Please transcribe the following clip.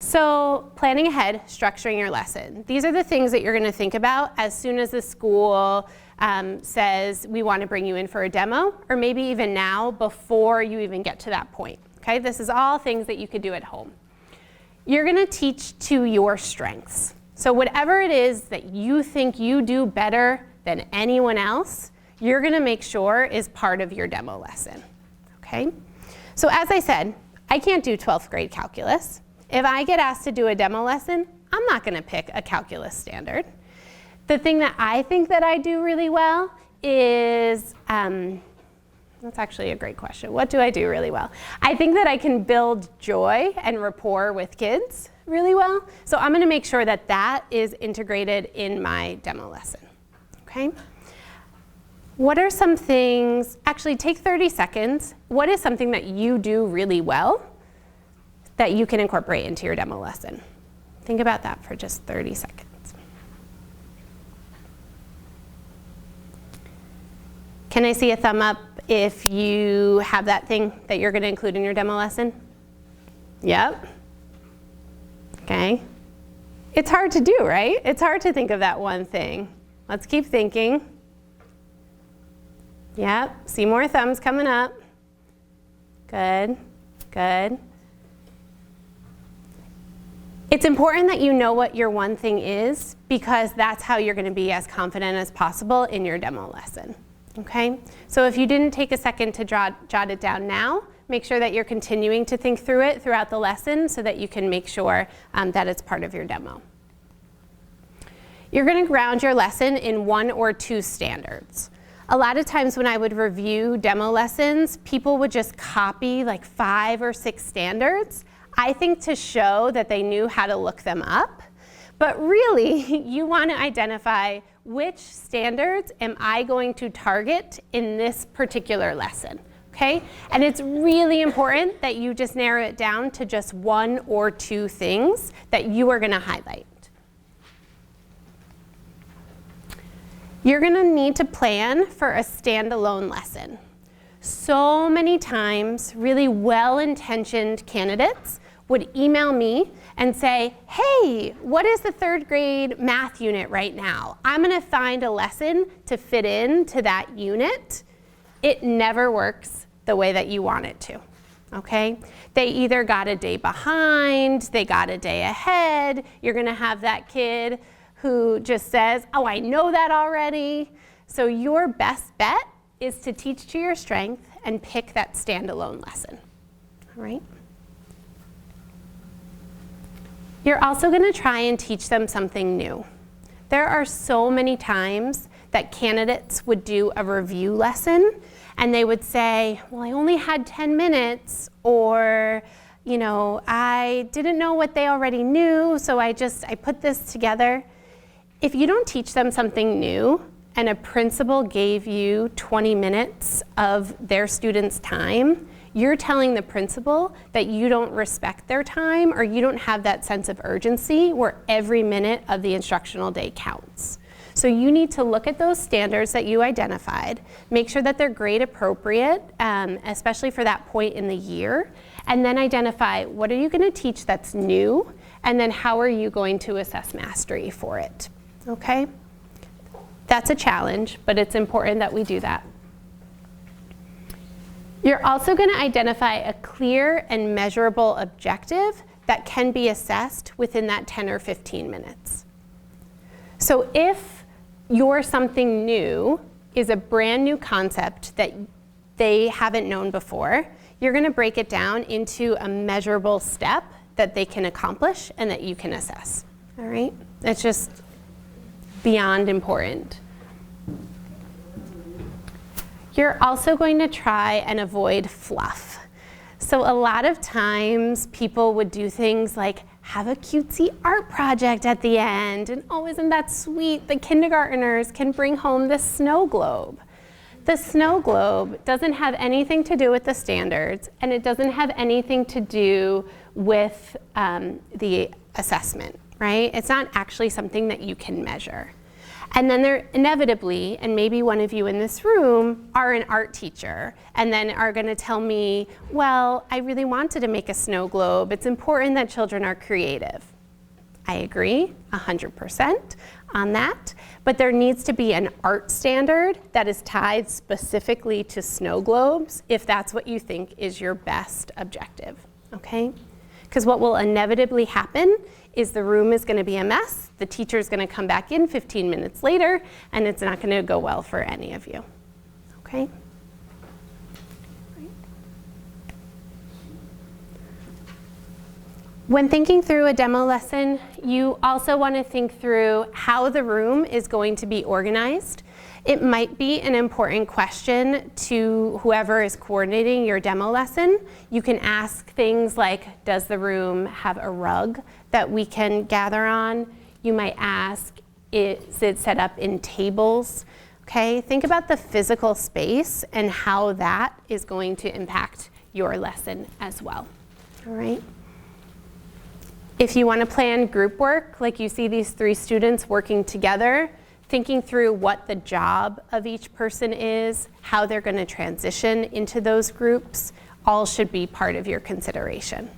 So planning ahead, structuring your lesson. These are the things that you're going to think about as soon as the school says we want to bring you in for a demo, or maybe even now before you even get to that point. Okay, this is all things that you could do at home. You're going to teach to your strengths. So whatever it is that you think you do better than anyone else, you're going to make sure is part of your demo lesson. Okay? So as I said, I can't do 12th grade calculus. If I get asked to do a demo lesson, I'm not going to pick a calculus standard. The thing that I think that I do really well is, that's actually a great question. What do I do really well? I think that I can build joy and rapport with kids really well. So I'm going to make sure that that is integrated in my demo lesson. Okay? What are some things, actually take 30 seconds. What is something that you do really well that you can incorporate into your demo lesson? Think about that for just 30 seconds. Can I see a thumb up if you have that thing that you're going to include in your demo lesson? Yep. Okay. It's hard to do, right? It's hard to think of that one thing. Let's keep thinking. Yep. See more thumbs coming up. Good. Good. It's important that you know what your one thing is, because that's how you're going to be as confident as possible in your demo lesson. Okay? So if you didn't take a second to jot it down now, make sure that you're continuing to think through it throughout the lesson so that you can make sure that it's part of your demo. You're going to ground your lesson in 1 or 2 standards. A lot of times when I would review demo lessons, people would just copy like 5 or 6 standards, I think to show that they knew how to look them up. But really, you want to identify which standards am I going to target in this particular lesson, okay? And it's really important that you just narrow it down to just 1 or 2 things that you are going to highlight. You're going to need to plan for a standalone lesson. So many times, really well-intentioned candidates would email me and say, hey, what is the 3rd grade math unit right now? I'm going to find a lesson to fit into that unit. It never works the way that you want it to, okay? They either got a day behind, they got a day ahead. You're going to have that kid who just says, oh, I know that already. So your best bet is to teach to your strength and pick that standalone lesson, all right? You're also going to try and teach them something new. There are so many times that candidates would do a review lesson and they would say, well, I only had 10 minutes, or, you know, I didn't know what they already knew, so I put this together. If you don't teach them something new and a principal gave you 20 minutes of their student's time, you're telling the principal that you don't respect their time, or you don't have that sense of urgency where every minute of the instructional day counts. So you need to look at those standards that you identified, make sure that they're grade appropriate, especially for that point in the year, and then identify what are you going to teach that's new, and then how are you going to assess mastery for it, okay? That's a challenge, but it's important that we do that. You're also going to identify a clear and measurable objective that can be assessed within that 10 or 15 minutes. So if your something new is a brand new concept that they haven't known before, you're going to break it down into a measurable step that they can accomplish and that you can assess. All right? It's just beyond important. You're also going to try and avoid fluff. So a lot of times people would do things like have a cutesy art project at the end, and oh, isn't that sweet? The kindergartners can bring home the snow globe. The snow globe doesn't have anything to do with the standards, and it doesn't have anything to do with the assessment, right? It's not actually something that you can measure. And then there inevitably, and maybe one of you in this room are an art teacher and then are going to tell me, well, I really wanted to make a snow globe. It's important that children are creative. I agree 100% on that, but there needs to be an art standard that is tied specifically to snow globes if that's what you think is your best objective, okay? Because what will inevitably happen is the room is going to be a mess, the teacher is going to come back in 15 minutes later, and it's not going to go well for any of you, okay? When thinking through a demo lesson, you also want to think through how the room is going to be organized. It might be an important question to whoever is coordinating your demo lesson. You can ask things like, does the room have a rug that we can gather on? You might ask, is it set up in tables? Okay, think about the physical space and how that is going to impact your lesson as well, all right? If you want to plan group work, like you see these 3 students working together, thinking through what the job of each person is, how they're going to transition into those groups, all should be part of your consideration.